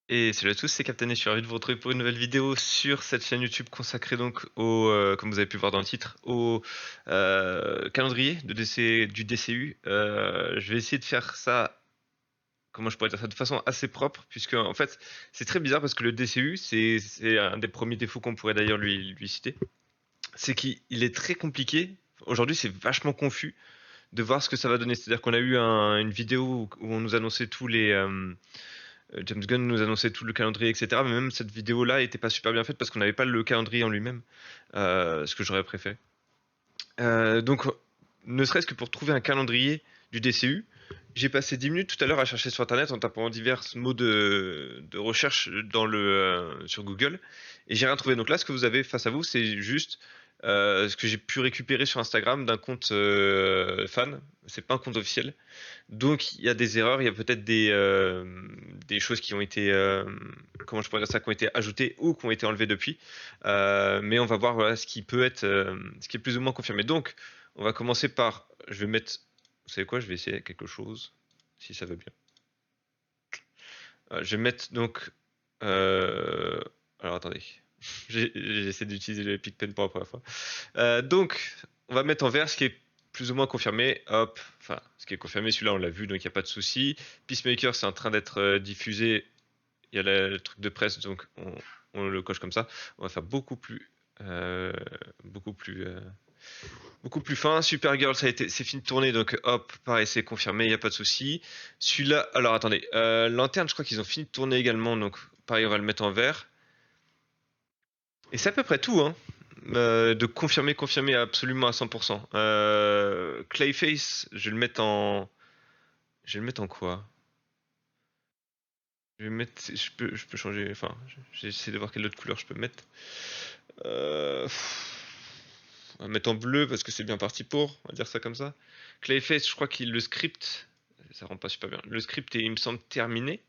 Et salut à tous, c'est Captain et je suis ravi de vous retrouver pour une nouvelle vidéo sur cette chaîne YouTube consacrée donc comme vous avez pu voir dans le titre, au calendrier du DCU. Je vais essayer de faire ça, comment je pourrais dire ça, de façon assez propre, puisque en fait c'est très bizarre parce que le DCU, c'est un des premiers défauts qu'on pourrait d'ailleurs lui citer, c'est qu'il est très compliqué. Aujourd'hui c'est vachement confus de voir ce que ça va donner. C'est-à-dire qu'on a eu une vidéo où on nous annonçait tous les James Gunn nous annonçait tout le calendrier, etc. Mais même cette vidéo-là n'était pas super bien faite parce qu'on n'avait pas le calendrier en lui-même, ce que j'aurais préféré. Donc, ne serait-ce que pour trouver un calendrier du DCU, j'ai passé 10 minutes tout à l'heure à chercher sur Internet en tapant divers mots de recherche sur Google, et j'ai rien trouvé. Donc là, ce que vous avez face à vous, c'est juste ce que j'ai pu récupérer sur Instagram d'un compte fan. C'est pas un compte officiel. Donc il y a des erreurs, il y a peut-être des choses qui ont été, comment je pourrais dire ça, qui ont été ajoutées ou qui ont été enlevées depuis. Mais on va voir voilà, ce qui peut être, ce qui est plus ou moins confirmé. Donc on va commencer par, je vais mettre, vous savez quoi, je vais essayer quelque chose, si ça veut bien. Je vais mettre donc, euh, alors attendez, j'ai essayé d'utiliser le PicPen pour la première fois. Donc, on va mettre en vert ce qui est plus ou moins confirmé. Hop, enfin, ce qui est confirmé, celui-là on l'a vu, donc il n'y a pas de souci. Peacemaker, c'est en train d'être diffusé. Il y a le truc de presse, donc on le coche comme ça. On va faire euh, beaucoup plus, euh, beaucoup plus fin. Supergirl, c'est fini de tourner, donc hop, pareil, c'est confirmé, il n'y a pas de souci. Celui-là, alors attendez, Lanterne, je crois qu'ils ont fini de tourner également, donc pareil, on va le mettre en vert. Et c'est à peu près tout, hein. De confirmer absolument à 100%. Clayface, je vais le mettre en. Je vais le mettre en quoi? Je vais mettre. Je peux changer. Enfin, j'essaie de voir quelle autre couleur je peux mettre. On va mettre en bleu parce que c'est bien parti pour. On va dire ça comme ça. Clayface, je crois qu'il le script. Ça rend pas super bien. Le script est, il me semble, terminé.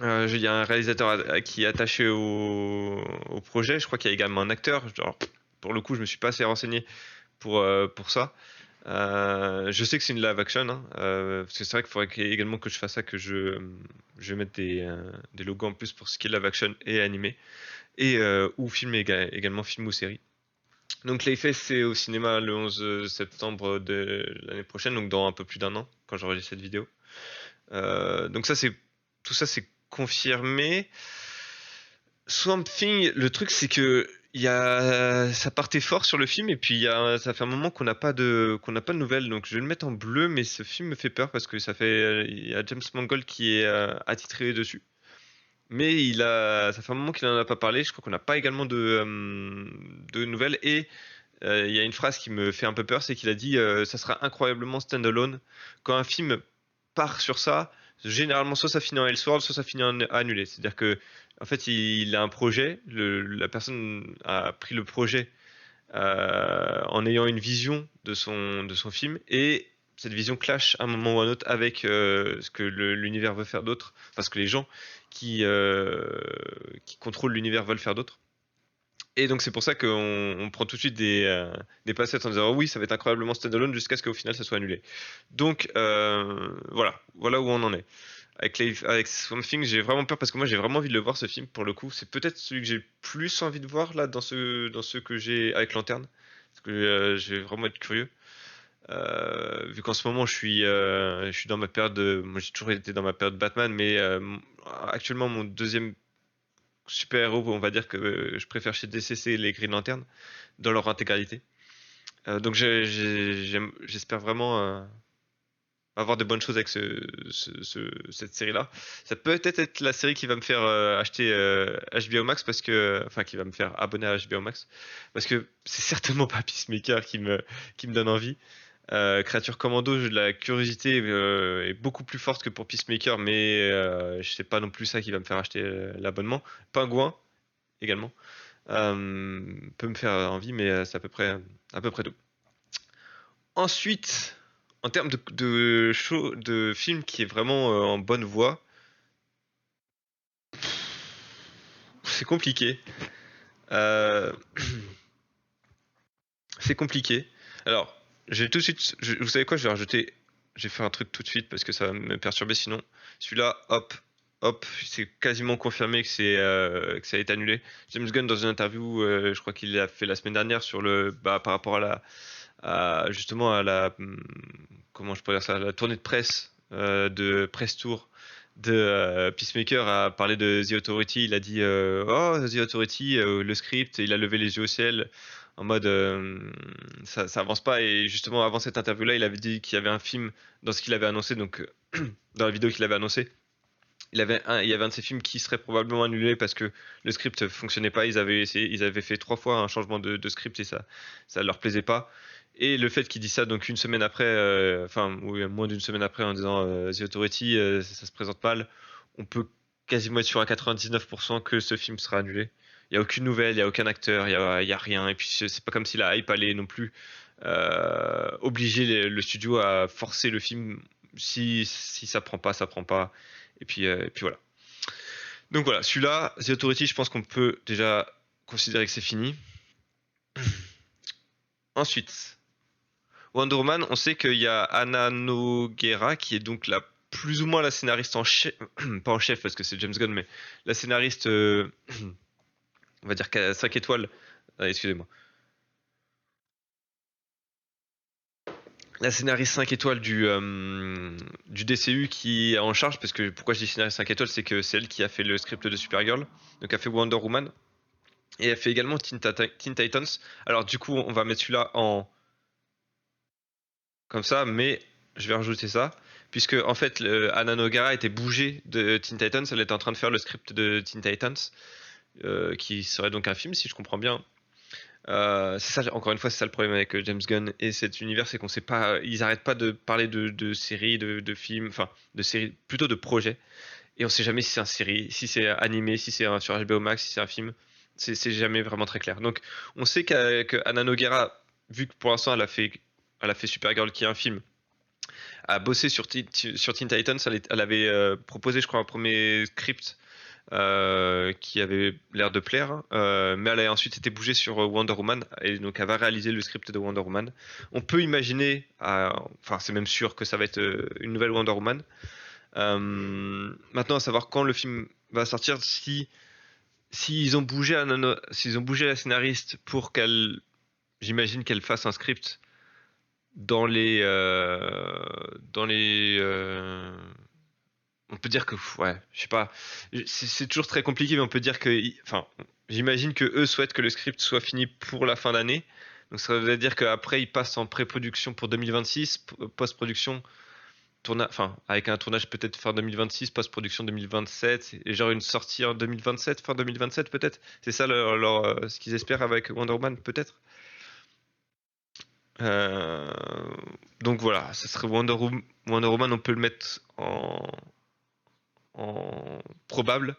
Il y a un réalisateur qui est attaché au projet. Je crois qu'il y a également un acteur. Genre, pour le coup, je me suis pas assez renseigné pour ça. Je sais que c'est une live action, hein, parce que c'est vrai qu'il faudrait également que je fasse ça, que je mette des logos en plus pour ce qui est live action et animé, et ou film également film ou série. Donc Clayface c'est au cinéma le 11 septembre de l'année prochaine, donc dans un peu plus d'un an, quand j'enregistre cette vidéo. Donc ça c'est tout ça c'est confirmé. Swamp Thing, le truc c'est que ça partait fort sur le film et puis ça fait un moment qu'on n'a pas de nouvelles, donc je vais le mettre en bleu, mais ce film me fait peur parce que il y a James Mangold qui est attitré dessus, mais ça fait un moment qu'il en a pas parlé. Je crois qu'on n'a pas également de nouvelles, et il y a une phrase qui me fait un peu peur, c'est qu'il a dit ça sera incroyablement standalone. Quand un film part sur ça, généralement soit ça finit en Elseworld, soit ça finit en annulé. C'est-à-dire que en fait il a un projet, la personne a pris le projet en ayant une vision de son film, et cette vision clash à un moment ou à un autre avec ce que l'univers veut faire d'autre, parce que les gens qui contrôlent l'univers veulent faire d'autre. Et donc c'est pour ça qu'on prend tout de suite des passettes en disant oh oui ça va être incroyablement standalone jusqu'à ce qu'au final ça soit annulé. Donc voilà où on en est. Avec Swamp Thing, j'ai vraiment peur parce que moi j'ai vraiment envie de le voir ce film pour le coup. C'est peut-être celui que j'ai le plus envie de voir là dans ceux que j'ai avec Lanterne. Parce que je vais vraiment être curieux. Vu qu'en ce moment je suis dans ma période moi j'ai toujours été dans ma période Batman, mais actuellement mon deuxième super-héros, on va dire que je préfère chez DC, c'est les Green Lantern dans leur intégralité. Donc j'espère vraiment avoir de bonnes choses avec cette série-là. Ça peut peut-être être la série qui va me faire acheter HBO Max, parce que, enfin, qui va me faire abonner à HBO Max, parce que c'est certainement pas Peacemaker qui me donne envie. Créature Commando, la curiosité est beaucoup plus forte que pour Peacemaker, mais je sais pas non plus ça qui va me faire acheter l'abonnement. Pingouin également peut me faire envie, mais c'est à peu près tout. Ensuite, en termes de film qui est vraiment en bonne voie, c'est compliqué. Euh, c'est compliqué. Alors, j'ai tout de suite. Vous savez quoi? Je vais faire un truc tout de suite parce que ça va me perturber sinon. Celui-là, hop. hop, c'est quasiment confirmé que ça a été annulé. James Gunn, dans une interview, je crois qu'il l'a fait la semaine dernière sur par rapport justement à comment je pourrais dire ça, la tournée de presse, de press tour de Peacemaker, a parlé de The Authority. Il a dit oh, The Authority, le script, il a levé les yeux au ciel en mode ça avance pas. Et justement, avant cette interview-là, il avait dit qu'il y avait un film dans ce qu'il avait annoncé, donc dans la vidéo qu'il avait annoncé. Il y avait un de ces films qui serait probablement annulé parce que le script fonctionnait pas. Ils avaient fait 3 fois un changement de script et ça leur plaisait pas. Et le fait qu'il dise ça donc une semaine après, enfin ou moins d'une semaine après, en disant The Authority, ça se présente mal, on peut quasiment être sûr à 99% que ce film sera annulé. Il y a aucune nouvelle, il y a aucun acteur, il y a rien. Et puis c'est pas comme si la hype allait non plus obliger le studio à forcer le film. Si ça prend pas, ça prend pas. Et puis voilà. Donc voilà, celui-là, The Authority, je pense qu'on peut déjà considérer que c'est fini. Ensuite, Wonder Woman, on sait qu'il y a Anna Nogueira qui est donc plus ou moins la scénariste en chef, pas en chef parce que c'est James Gunn, mais la scénariste, on va dire 5 étoiles. Excusez-moi. La scénariste 5 étoiles du DCU qui est en charge, parce que pourquoi je dis scénariste 5 étoiles, c'est que c'est elle qui a fait le script de Supergirl, donc elle a fait Wonder Woman, et elle fait également Teen Titans. Alors du coup, on va mettre celui-là en comme ça, mais je vais rajouter ça, puisque en fait, Anna Nogara était bougée de Teen Titans, elle était en train de faire le script de Teen Titans, qui serait donc un film, si je comprends bien. C'est ça, encore une fois, c'est ça le problème avec James Gunn et cet univers, c'est qu'on sait pas, ils arrêtent pas de parler de séries, de films, enfin de séries, plutôt de projets, et on sait jamais si c'est une série, si c'est animé, si c'est sur HBO Max, si c'est un film, c'est jamais vraiment très clair. Donc on sait que Anna Nogueira, vu que pour l'instant elle a fait Supergirl qui est un film, a bossé sur Teen Titans, elle avait proposé, je crois, un premier script qui avait l'air de plaire, mais elle a ensuite été bougée sur Wonder Woman et donc elle va réaliser le script de Wonder Woman. On peut imaginer, enfin c'est même sûr que ça va être une nouvelle Wonder Woman. Maintenant à savoir quand le film va sortir, si s'ils ont bougé s'ils ont bougé la scénariste pour j'imagine qu'elle fasse un script dans les on peut dire que, ouais, je sais pas, c'est toujours très compliqué, mais on peut dire que, enfin, j'imagine que eux souhaitent que le script soit fini pour la fin d'année. Donc ça veut dire qu'après ils passent en pré-production pour 2026, post-production, enfin, avec un tournage peut-être fin 2026, post-production 2027, et genre une sortie en 2027, fin 2027 peut-être. C'est ça ce qu'ils espèrent avec Wonder Woman peut-être. Euh, donc voilà, ça serait Wonder Woman, on peut le mettre en probable.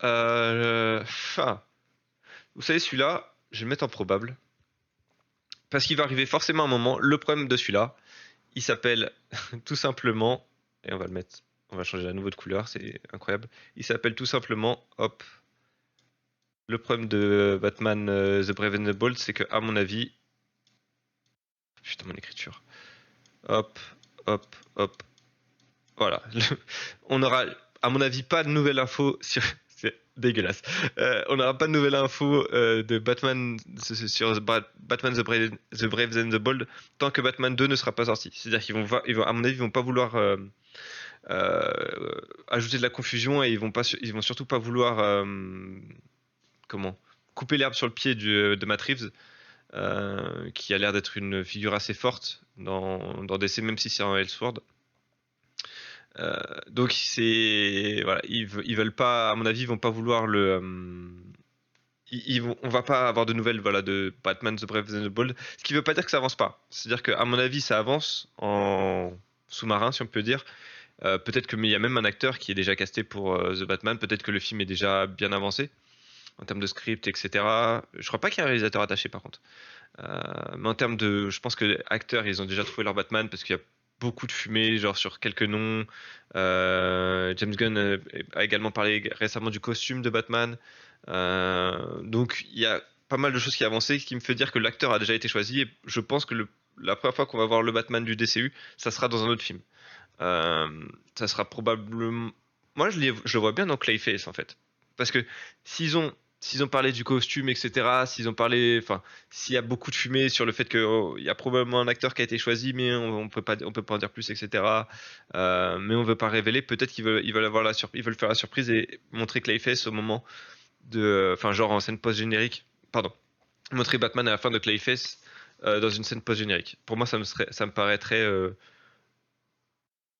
Enfin, vous savez, celui-là, je vais le mettre en probable. Parce qu'il va arriver forcément un moment. Le problème de celui-là, il s'appelle tout simplement, et on va le mettre, on va changer à nouveau de couleur, c'est incroyable. Il s'appelle tout simplement, hop. Le problème de Batman The Brave and the Bold, c'est que, à mon avis, putain, mon écriture. Hop, hop, hop. Voilà. On aura, à mon avis, pas de nouvelle info sur. C'est dégueulasse. On n'aura pas de nouvelle info de Batman sur Batman The Brave and the Bold tant que Batman 2 ne sera pas sorti. C'est-à-dire à mon avis, ils vont pas vouloir ajouter de la confusion et ils vont surtout pas vouloir comment couper l'herbe sur le pied de Matt Reeves, qui a l'air d'être une figure assez forte dans DC, même si c'est un Elseworld. Donc voilà, ils veulent pas, à mon avis, ils vont pas vouloir on va pas avoir de nouvelles, voilà, de Batman The Brave and the Bold. Ce qui veut pas dire que ça avance pas. C'est-à-dire qu'à mon avis, ça avance en sous-marin, si on peut dire. Peut-être que, mais il y a même un acteur qui est déjà casté pour The Batman. Peut-être que le film est déjà bien avancé en termes de script, etc. Je crois pas qu'il y ait un réalisateur attaché, par contre. Mais en termes je pense que les acteurs, ils ont déjà trouvé leur Batman parce qu'il y a beaucoup de fumée, genre sur quelques noms. James Gunn a également parlé récemment du costume de Batman. Donc il y a pas mal de choses qui avancent, ce qui me fait dire que l'acteur a déjà été choisi. Et je pense que la première fois qu'on va voir le Batman du DCU, ça sera dans un autre film. Ça sera probablement. moi je le vois bien dans Clayface en fait. Parce que s'ils ont parlé du costume, etc., s'ils ont parlé, enfin, s'il y a beaucoup de fumée sur le fait qu'il y a probablement un acteur qui a été choisi, mais on peut pas en dire plus, etc. Mais on veut pas révéler. Peut-être qu'ils veulent avoir ils veulent faire la surprise et montrer Clayface au moment enfin, genre en scène post-générique. Pardon. Montrer Batman à la fin de Clayface dans une scène post-générique. Pour moi, ça me paraîtrait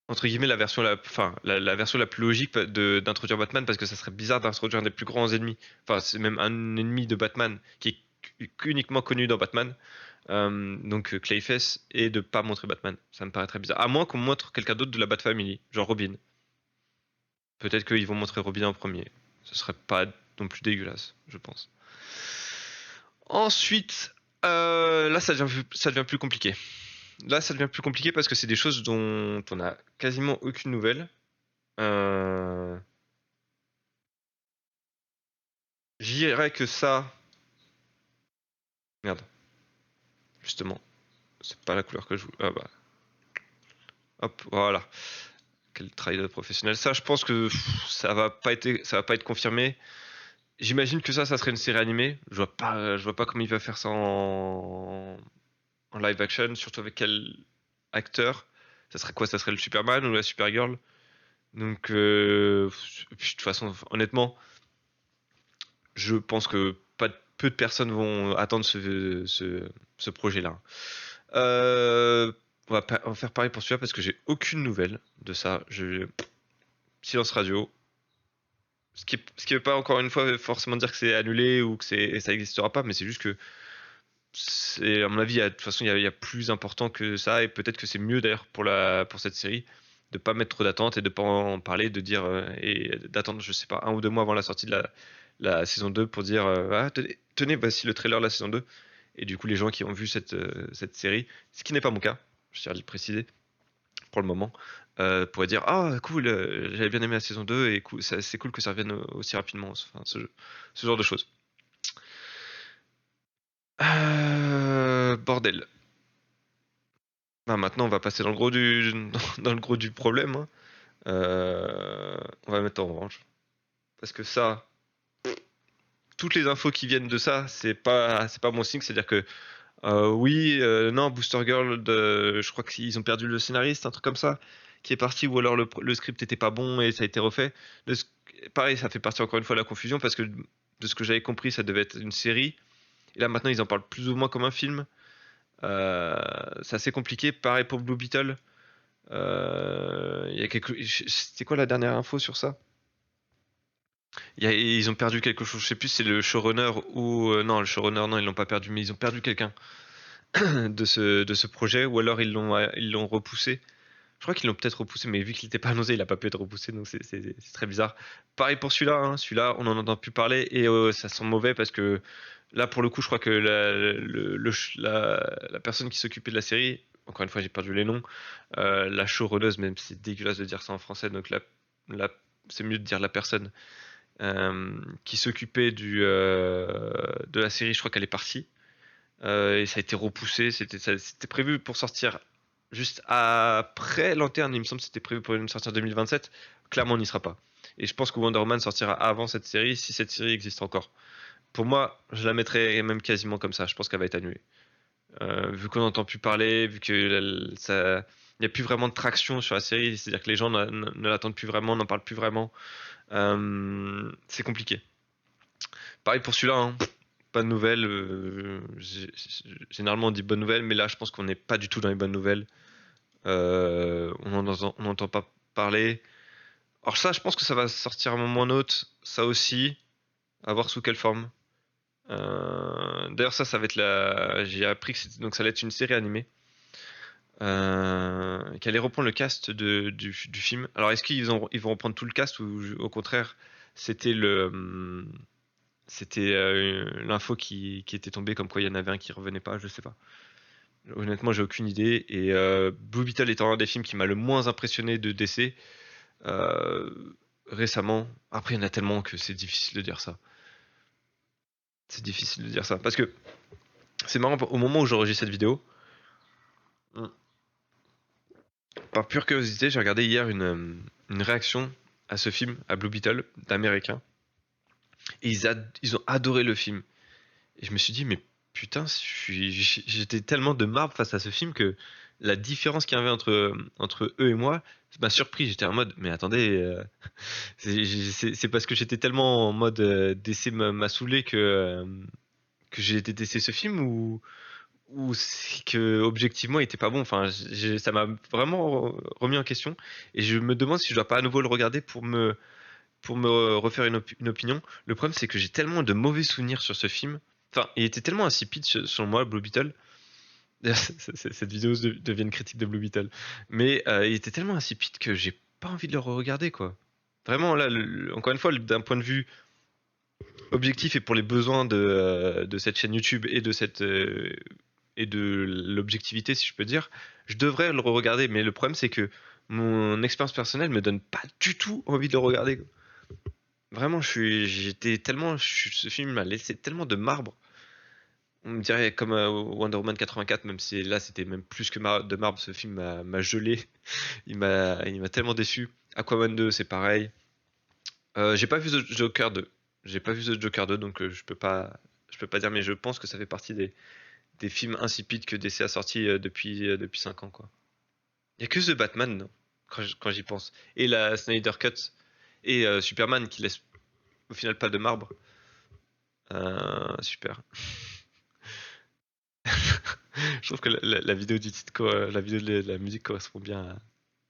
entre guillemets enfin, la version la plus logique d'introduire Batman parce que ça serait bizarre d'introduire un des plus grands ennemis. Enfin, c'est même un ennemi de Batman qui est uniquement connu dans Batman. Donc Clayface et de pas montrer Batman. Ça me paraît très bizarre. À moins qu'on montre quelqu'un d'autre de la Bat Family, genre Robin. Peut-être qu'ils vont montrer Robin en premier. Ce serait pas non plus dégueulasse, je pense. Ensuite, là ça devient plus compliqué. Là, ça devient plus compliqué parce que c'est des choses dont on a quasiment aucune nouvelle. Euh, Je dirais que ça. Merde, justement, c'est pas la couleur que je voulais. Ah bah, hop, voilà. Quel travail de professionnel. Ça, je pense que ça va pas être confirmé. J'imagine que ça serait une série animée. Je vois pas comment il va faire ça en live action, surtout avec quel acteur. Ça serait quoi? Ça serait le Superman ou la Supergirl? Donc, puis, de toute façon, honnêtement, je pense que peu de personnes vont attendre ce projet-là. Euh, on va faire pareil pour celui-là parce que j'ai aucune nouvelle de ça. Silence radio. Ce qui veut pas encore une fois forcément dire que c'est annulé ou que ça n'existera pas, mais c'est juste que à mon avis, de toute façon, il y a plus important que ça et peut-être que c'est mieux d'ailleurs pour cette série de pas mettre trop d'attentes et de pas en parler, de dire et d'attendre, je sais pas, 1 ou 2 mois avant la sortie de la saison 2 pour dire ah, tenez, voici le trailer de la saison 2. Et du coup, les gens qui ont vu cette série, ce qui n'est pas mon cas, je tiens à le préciser pour le moment, pourraient dire ah cool, j'avais bien aimé la saison 2 et cool, c'est cool que ça revienne aussi rapidement. Enfin, ce genre de choses. Bordel. Ah, maintenant, on va passer dans le gros dans le gros du problème, hein. On va mettre en orange. Parce que ça, toutes les infos qui viennent de ça, c'est pas bon signe. C'est-à-dire que, oui, non, Booster Girl, je crois qu'ils ont perdu le scénariste, un truc comme ça, qui est parti, ou alors le script était pas bon et ça a été refait. Pareil, ça fait partie encore une fois de la confusion parce que de ce que j'avais compris, ça devait être une série. Et là, maintenant, ils en parlent plus ou moins comme un film. C'est assez compliqué. Pareil pour Blue Beetle. Il y a C'était quoi la dernière info sur ça? Ils ont perdu quelque chose. Je sais plus si c'est le showrunner ou non, le showrunner non, ils l'ont pas perdu, mais ils ont perdu quelqu'un de ce projet, ou alors ils l'ont repoussé. Je crois qu'ils l'ont peut-être repoussé, mais vu qu'il n'était pas annoncé, il a pas pu être repoussé, donc c'est très bizarre. Pareil pour celui-là, hein. Celui-là, on en entend plus parler et ça sent mauvais parce que là, pour le coup, je crois que la personne qui s'occupait de la série, encore une fois, j'ai perdu les noms, la showrunneuse, même si c'est dégueulasse de dire ça en français, donc c'est mieux de dire la personne qui s'occupait de la série, je crois qu'elle est partie. Et ça a été repoussé. C'était prévu pour sortir juste après Lanterne, il me semble que c'était prévu pour une sortie en 2027. Clairement, on n'y sera pas. Et je pense que Wonder Woman sortira avant cette série, si cette série existe encore. Pour moi, je la mettrais même quasiment comme ça. Je pense qu'elle va être annulée. Vu qu'on n'entend plus parler, vu que il n'y a plus vraiment de traction sur la série, c'est-à-dire que les gens ne l'attendent plus vraiment, n'en parlent plus vraiment. C'est compliqué. Pareil pour celui-là, hein. Pas de nouvelles. Généralement, on dit bonnes nouvelles, mais là, je pense qu'on n'est pas du tout dans les bonnes nouvelles. On n'entend pas parler. Alors ça, je pense que ça va sortir à un moment ou un autre. Ça aussi, à voir sous quelle forme. D'ailleurs, ça va être J'ai appris que donc ça allait être une série animée. Qui allait reprendre le cast du film. Alors, est-ce ils vont reprendre tout le cast ou au contraire, c'était l'info qui était tombée comme quoi il y en avait un qui revenait pas, je sais pas. Honnêtement, j'ai aucune idée. Et Blue Beetle étant un des films qui m'a le moins impressionné de DC euh, récemment. Après, il y en a tellement que c'est difficile de dire ça. C'est difficile de dire ça. Parce que c'est marrant, au moment où j'enregistre cette vidéo, par pure curiosité, j'ai regardé hier une réaction à ce film, à Blue Beetle, d'Américains. Et ils ont adoré le film. Et je me suis dit, mais putain, j'étais tellement de marbre face à ce film que la différence qu'il y avait entre eux et moi m'a surpris. J'étais en mode, mais attendez, c'est parce que j'étais tellement en mode DC m'a saoulé que j'ai détesté ce film ou c'est que objectivement il était pas bon. Enfin, ça m'a vraiment remis en question et je me demande si je dois pas à nouveau le regarder pour me refaire une opinion. Le problème, c'est que j'ai tellement de mauvais souvenirs sur ce film. Enfin, il était tellement insipide selon moi, Blue Beetle. D'ailleurs, cette vidéo devient une critique de Blue Beetle. Mais il était tellement insipide que j'ai pas envie de le re-regarder, quoi. Vraiment, là, encore une fois, d'un point de vue objectif et pour les besoins de cette chaîne YouTube et de l'objectivité, si je peux dire, je devrais le re-regarder. Mais le problème, c'est que mon expérience personnelle me donne pas du tout envie de le regarder, quoi. Vraiment, ce film m'a laissé tellement de marbre. On me dirait comme Wonder Woman 84, même si là c'était même plus que de marbre, ce film m'a gelé. Il m'a tellement déçu. Aquaman 2, c'est pareil. J'ai pas vu The Joker 2. J'ai pas vu The Joker 2, donc je peux pas dire, mais je pense que ça fait partie des films insipides que DC a sortis depuis 5 ans, quoi. Il y a que The Batman, non, quand j'y pense. Et la Snyder Cut et Superman qui laisse au final pas de marbre. Super. Je trouve que la vidéo du titre, la vidéo de la musique correspond bien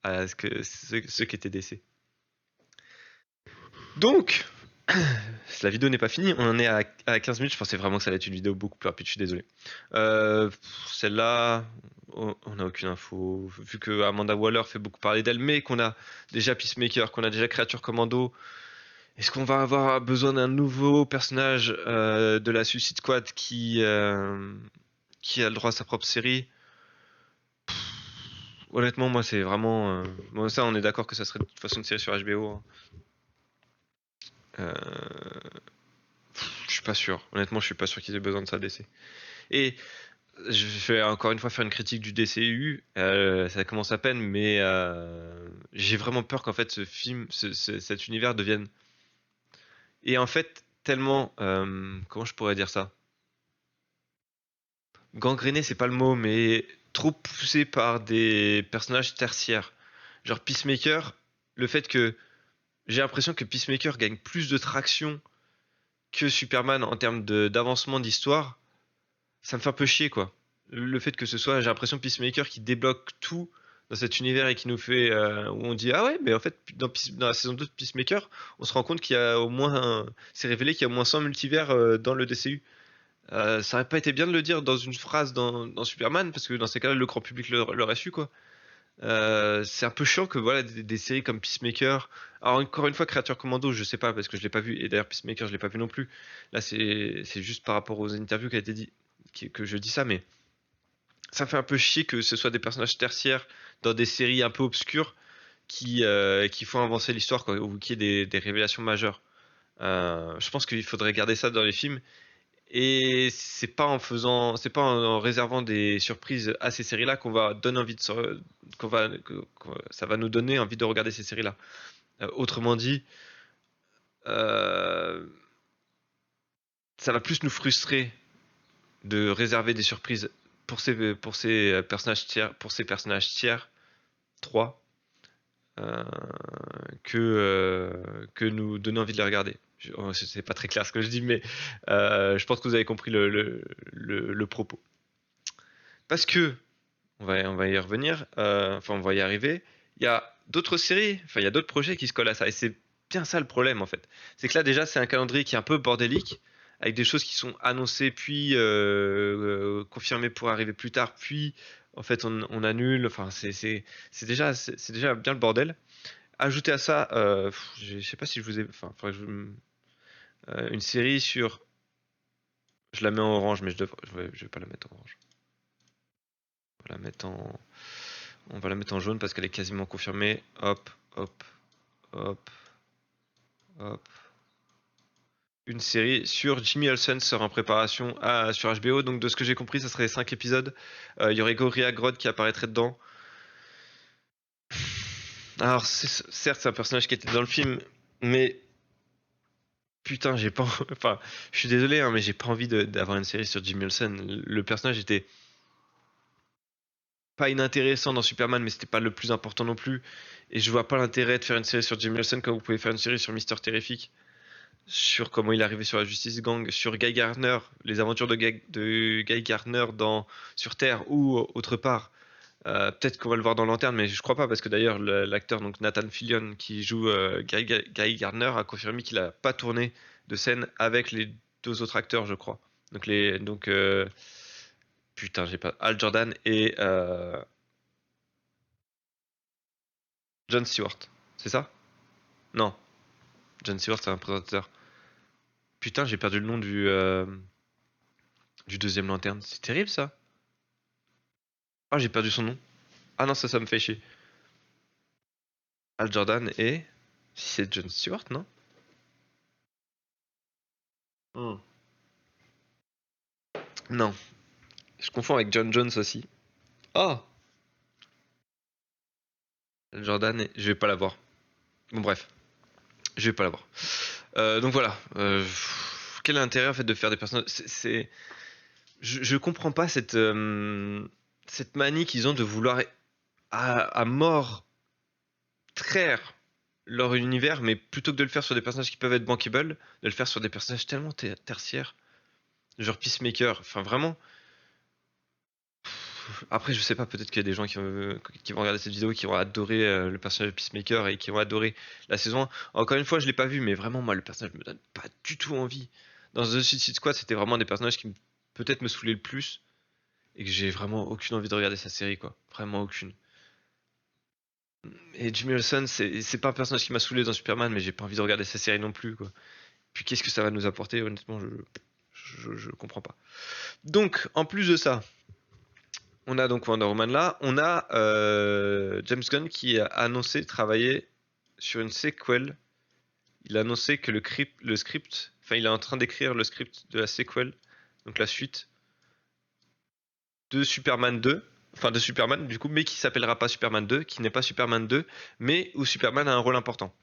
à ce qu'était DC. Donc, la vidéo n'est pas finie, on en est à 15 minutes. Je pensais vraiment que ça allait être une vidéo beaucoup plus rapide, je suis désolé. Celle-là, on n'a aucune info. Vu que Amanda Waller fait beaucoup parler d'elle, mais qu'on a déjà Peacemaker, qu'on a déjà Creature Commando, est-ce qu'on va avoir besoin d'un nouveau personnage de la Suicide Squad qui a le droit à sa propre série? Honnêtement, moi, c'est vraiment. Bon, ça, on est d'accord que ça serait de toute façon une série sur HBO, hein. Je suis pas sûr. Honnêtement, je suis pas sûr qu'ils aient besoin de ça, DC. Et je vais encore une fois faire une critique du DCU. Ça commence à peine, mais j'ai vraiment peur qu'en fait ce film, cet univers devienne. Et en fait, tellement. Comment je pourrais dire ça? Gangréné, c'est pas le mot, mais trop poussé par des personnages tertiaires. Genre Peacemaker, le fait que j'ai l'impression que Peacemaker gagne plus de traction que Superman en termes d'avancement d'histoire, ça me fait un peu chier, quoi. Le fait que ce soit, j'ai l'impression, Peacemaker qui débloque tout dans cet univers et qui nous fait, où on dit, ah ouais, mais en fait, dans la saison 2 de Peacemaker, on se rend compte qu'il y a au moins, c'est révélé qu'il y a au moins 100 multivers dans le DCU. Ça aurait pas été bien de le dire dans une phrase dans Superman, parce que dans ces cas-là, le grand public l'aurait su, quoi. C'est un peu chiant que voilà des séries comme Peacemaker. Alors encore une fois, Creature Commando, je sais pas parce que je l'ai pas vu et d'ailleurs Peacemaker je l'ai pas vu non plus. Là c'est juste par rapport aux interviews qui a été dit que je dis ça, mais ça me fait un peu chier que ce soit des personnages tertiaires dans des séries un peu obscures qui font avancer l'histoire, quoi, ou qui ait des révélations majeures. Je pense qu'il faudrait garder ça dans les films et c'est pas en réservant des surprises à ces séries-là qu'on va donner envie ça va nous donner envie de regarder ces séries-là. Autrement dit, euh, ça va plus nous frustrer de réserver des surprises pour ces personnages tiers 3 euh, que nous donner envie de les regarder. C'est pas très clair ce que je dis, mais je pense que vous avez compris le propos. Parce que, on va y revenir, enfin on va y arriver, il y a d'autres séries, enfin il y a d'autres projets qui se collent à ça, et c'est bien ça le problème en fait. C'est que là déjà c'est un calendrier qui est un peu bordélique, avec des choses qui sont annoncées, puis confirmées pour arriver plus tard, puis en fait on annule, enfin c'est déjà bien le bordel. Ajouter à ça, je sais pas si je vous ai, enfin faudrait que une série sur, je la mets en orange, mais je vais pas la mettre en orange. On va la mettre en jaune parce qu'elle est quasiment confirmée. Hop, hop, hop, hop. Une série sur Jimmy Olsen sera en préparation sur HBO. Donc de ce que j'ai compris, ça serait 5 épisodes. Il y aurait Gorilla Grodd qui apparaîtrait dedans. Alors, certes, c'est un personnage qui était dans le film, mais putain, j'ai pas. Enfin, je suis désolé, hein, mais j'ai pas envie d'avoir une série sur Jimmy Olsen. Le personnage était pas inintéressant dans Superman, mais c'était pas le plus important non plus. Et je vois pas l'intérêt de faire une série sur Jimmy Olsen comme vous pouvez faire une série sur Mister Terrific, sur comment il est arrivé sur la Justice Gang, sur Guy Gardner, les aventures de Guy Gardner sur Terre ou autre part. Peut-être qu'on va le voir dans Lanterne, mais je crois pas parce que d'ailleurs l'acteur donc Nathan Fillion qui joue Guy Gardner a confirmé qu'il a pas tourné de scène avec les deux autres acteurs, je crois. Donc putain, j'ai pas Al Jordan et John Stewart, c'est ça? Non, John Stewart c'est un présentateur. Putain, j'ai perdu le nom du deuxième Lanterne. C'est terrible ça. Ah, j'ai perdu son nom. Ah non, ça me fait chier. Al Jordan et si c'est John Stewart, non? Hmm. Non, je confonds avec John Jones aussi. Oh, Jordan, je vais pas l'avoir. Bon, bref, je vais pas l'avoir. Donc voilà. Quel est l'intérêt en fait de faire des personnages je comprends pas cette manie qu'ils ont de vouloir à mort traire leur univers, mais plutôt que de le faire sur des personnages qui peuvent être bankable, de le faire sur des personnages tellement tertiaires, genre Peacemaker. Enfin, vraiment. Après, je sais pas, peut-être qu'il y a des gens qui vont regarder cette vidéo qui vont adorer le personnage de Peacemaker et qui vont adorer la saison 1. Encore une fois, je l'ai pas vu, mais vraiment, moi, le personnage me donne pas du tout envie. Dans The Suicide Squad, c'était vraiment des personnages qui peut-être me saoulaient le plus et que j'ai vraiment aucune envie de regarder sa série, quoi. Vraiment aucune. Et Jimmy Olsen, c'est pas un personnage qui m'a saoulé dans Superman, mais j'ai pas envie de regarder sa série non plus, quoi. Puis qu'est-ce que ça va nous apporter, honnêtement, je comprends pas. Donc, en plus de ça, on a donc Wonder Woman là. On a James Gunn qui a annoncé travailler sur une sequel. Il a annoncé que le script, enfin il est en train d'écrire le script de la sequel, donc la suite de Superman 2, enfin de Superman du coup, mais qui s'appellera pas Superman 2, qui n'est pas Superman 2, mais où Superman a un rôle important.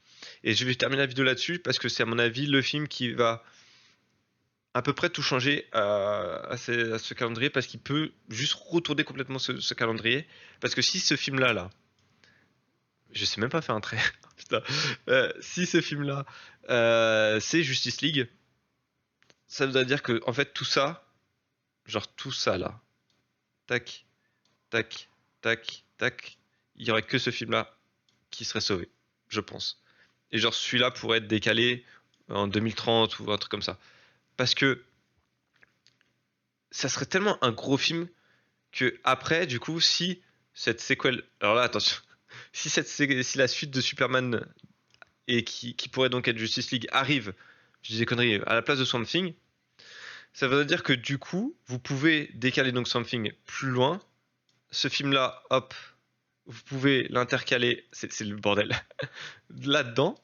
Et je vais terminer la vidéo là-dessus parce que c'est à mon avis le film qui va à peu près tout changer à ce calendrier parce qu'il peut juste retourner complètement ce calendrier. Parce que si ce film-là, je sais même pas faire un trait. Putain. Si ce film-là, c'est Justice League, ça voudrait dire que, en fait, tout ça, genre tout ça là, tac, tac, tac, tac, il y aurait que ce film-là qui serait sauvé, je pense. Et genre celui-là pourrait être décalé en 2030 ou un truc comme ça. Parce que ça serait tellement un gros film que après, du coup, si cette séquelle, alors là, attention, si la suite de Superman et qui pourrait donc être Justice League arrive, je dis des conneries, à la place de Swamp Thing, ça veut dire que du coup, vous pouvez décaler donc Swamp Thing plus loin. Ce film-là, hop, vous pouvez l'intercaler, c'est le bordel, là-dedans,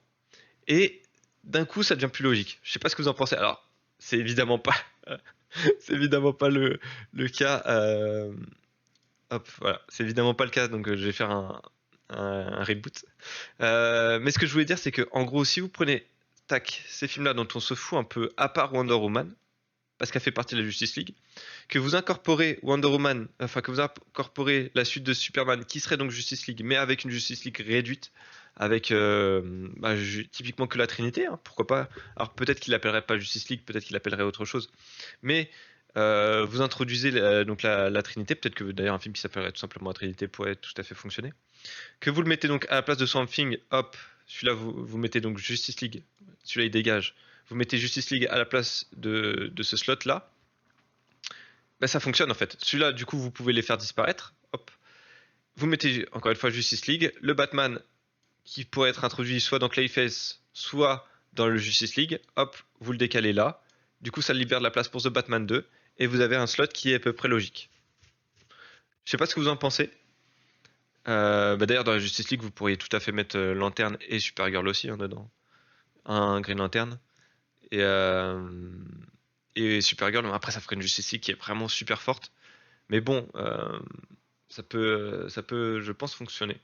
et d'un coup, ça devient plus logique. Je sais pas ce que vous en pensez. Alors, c'est évidemment pas, c'est évidemment pas le cas. Hop, voilà, c'est évidemment pas le cas, donc je vais faire un reboot. Mais ce que je voulais dire, c'est que en gros, si vous prenez tac, ces films-là dont on se fout un peu, à part Wonder Woman, parce qu'elle fait partie de la Justice League, que vous incorporez Wonder Woman, enfin que vous incorporez la suite de Superman, qui serait donc Justice League, mais avec une Justice League réduite, avec typiquement que la Trinité, hein, pourquoi pas. Alors peut-être qu'il l'appellerait pas Justice League, peut-être qu'il l'appellerait autre chose, mais vous introduisez donc la Trinité, peut-être que d'ailleurs un film qui s'appellerait tout simplement la Trinité pourrait tout à fait fonctionner. Que vous le mettez donc à la place de Swamp Thing, hop, celui-là vous mettez donc Justice League, celui-là il dégage. Vous mettez Justice League à la place de ce slot là, bah, ça fonctionne en fait. Celui-là du coup vous pouvez les faire disparaître, hop. Vous mettez encore une fois Justice League, le Batman qui pourrait être introduit soit dans Clayface, soit dans le Justice League, hop, vous le décalez là. Du coup ça libère de la place pour The Batman 2 et vous avez un slot qui est à peu près logique. Je sais pas ce que vous en pensez. Bah d'ailleurs, dans la Justice League, vous pourriez tout à fait mettre Lanterne et Supergirl aussi hein, dedans. Un Green Lantern. Et, et Supergirl, après, ça ferait une Justice League qui est vraiment super forte. Mais bon, ça peut, je pense, fonctionner.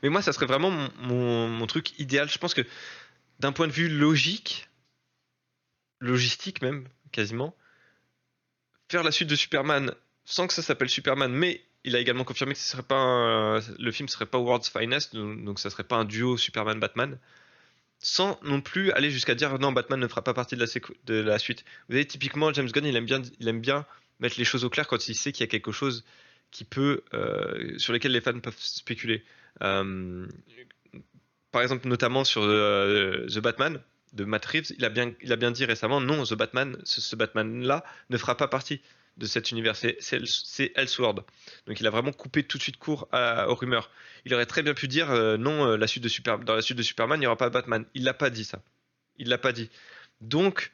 Mais moi, ça serait vraiment mon truc idéal. Je pense que d'un point de vue logique, logistique même, quasiment, faire la suite de Superman sans que ça s'appelle Superman, mais il a également confirmé que ce serait pas le film serait pas World's Finest, donc ça serait pas un duo Superman-Batman, sans non plus aller jusqu'à dire non, Batman ne fera pas partie de la suite. Vous savez, typiquement, James Gunn, il aime bien mettre les choses au clair quand il sait qu'il y a quelque chose qui peut, sur lesquels les fans peuvent spéculer. Euh, Par exemple, notamment sur The Batman de Matt Reeves, il a bien dit récemment non, The Batman, ce Batman-là ne fera pas partie de cet univers, c'est Elseworld. Donc il a vraiment coupé tout de suite court aux rumeurs. Il aurait très bien pu dire non, dans la suite de Superman, il n'y aura pas Batman. Il l'a pas dit ça. Il l'a pas dit. Donc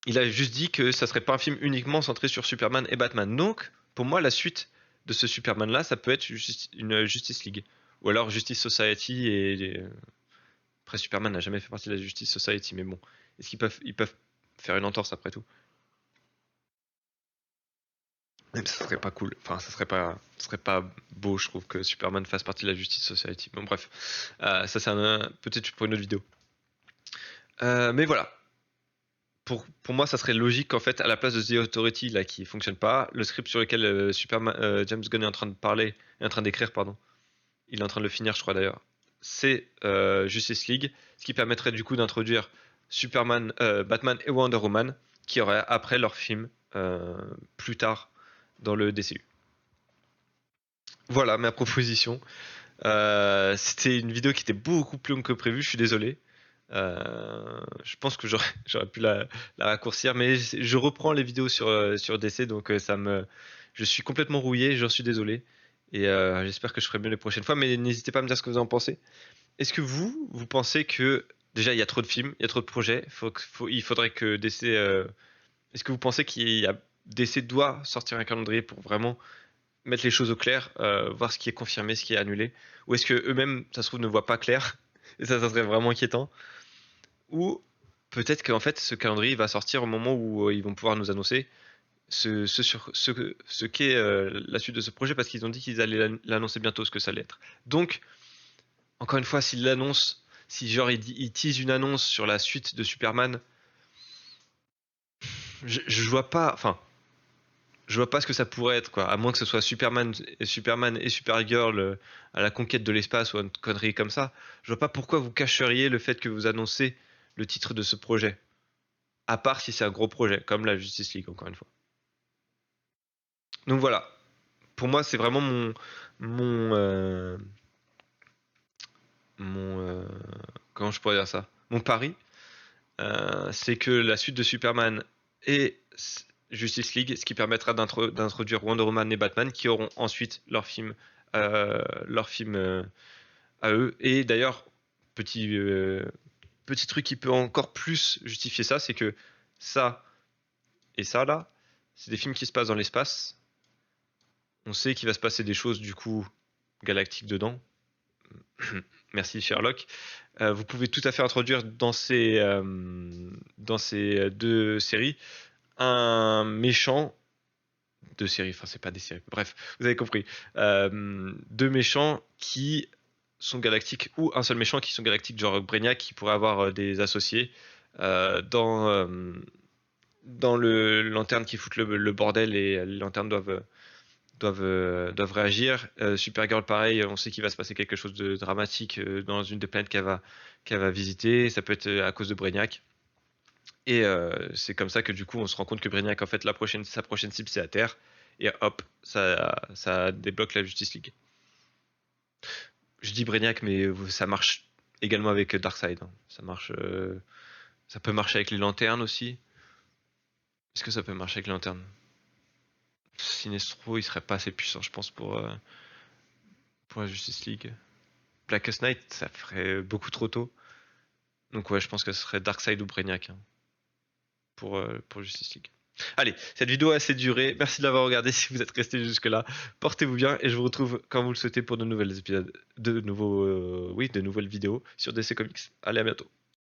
il a juste dit que ça serait pas un film uniquement centré sur Superman et Batman. Donc pour moi, la suite de ce Superman-là, ça peut être une Justice League. Ou alors Justice Society après, Superman n'a jamais fait partie de la Justice Society, mais bon, est-ce ils peuvent faire une entorse après tout? Même ça serait pas cool. Enfin, ça serait pas beau, je trouve, que Superman fasse partie de la Justice Society. Bon, bref, ça c'est peut-être pour une autre vidéo. Mais voilà. Pour moi, ça serait logique qu'en fait, à la place de The Authority là qui fonctionne pas, le script sur lequel James Gunn est en train de parler, est en train d'écrire, pardon, il est en train de le finir, je crois d'ailleurs, c'est Justice League, ce qui permettrait du coup d'introduire Superman, Batman et Wonder Woman, qui auraient après leur film plus tard dans le DCU. Voilà ma proposition. C'était une vidéo qui était beaucoup plus longue que prévu, je suis désolé. Je pense que j'aurais pu la raccourcir, mais je reprends les vidéos sur DC, donc je suis complètement rouillé, j'en suis désolé. Et j'espère que je ferai mieux les prochaines fois, mais n'hésitez pas à me dire ce que vous en pensez. Est-ce que vous pensez que déjà il y a trop de films, il y a trop de projets, il faudrait que DC. Est-ce que vous pensez qu'il y a DC doit sortir un calendrier pour vraiment mettre les choses au clair, voir ce qui est confirmé, ce qui est annulé, ou est-ce que eux-mêmes, ça se trouve, ne voient pas clair et ça serait vraiment inquiétant, ou peut-être qu'en fait ce calendrier va sortir au moment où ils vont pouvoir nous annoncer ce qu'est la suite de ce projet parce qu'ils ont dit qu'ils allaient l'annoncer bientôt ce que ça allait être. Donc encore une fois, s'ils l'annoncent, si genre ils teasent une annonce sur la suite de Superman, je vois pas, enfin, je vois pas ce que ça pourrait être, quoi. À moins que ce soit Superman et Supergirl à la conquête de l'espace ou une connerie comme ça. Je vois pas pourquoi vous cacheriez le fait que vous annoncez le titre de ce projet. À part si c'est un gros projet, comme la Justice League, encore une fois. Donc voilà. Pour moi, c'est vraiment mon, euh, mon, comment je pourrais dire ça? Mon pari, c'est que la suite de Superman et Justice League, ce qui permettra d'introduire Wonder Woman et Batman, qui auront ensuite leur film à eux. Et d'ailleurs, petit, euh, petit truc qui peut encore plus justifier ça, c'est que ça et ça là, c'est des films qui se passent dans l'espace. On sait qu'il va se passer des choses du coup galactiques dedans. Merci Sherlock. Vous pouvez tout à fait introduire dans ces deux séries un méchant de séries, enfin c'est pas des séries, bref, vous avez compris. Deux méchants qui sont galactiques ou un seul méchant qui sont galactiques, genre Brainiac qui pourrait avoir des associés dans le lanterne qui foutent le bordel et les lanternes doivent réagir. Supergirl, pareil, on sait qu'il va se passer quelque chose de dramatique dans une des planètes qu'elle va visiter. Ça peut être à cause de Brainiac. Et c'est comme ça que du coup, on se rend compte que Brainiac, en fait, sa prochaine cible, c'est la Terre. Et hop, ça débloque la Justice League. Je dis Brainiac, mais ça marche également avec Darkseid, hein. Ça peut marcher avec les lanternes aussi. Est-ce que ça peut marcher avec les lanternes? Sinestro, il serait pas assez puissant, je pense, pour la Justice League. Blackest Night, ça ferait beaucoup trop tôt. Donc ouais, je pense que ce serait Darkseid ou Brainiac hein, pour Justice League. Allez, cette vidéo a assez duré. Merci de l'avoir regardé si vous êtes resté jusque-là. Portez-vous bien et je vous retrouve quand vous le souhaitez pour de nouvelles épisodes, de nouvelles vidéos sur DC Comics. Allez, à bientôt.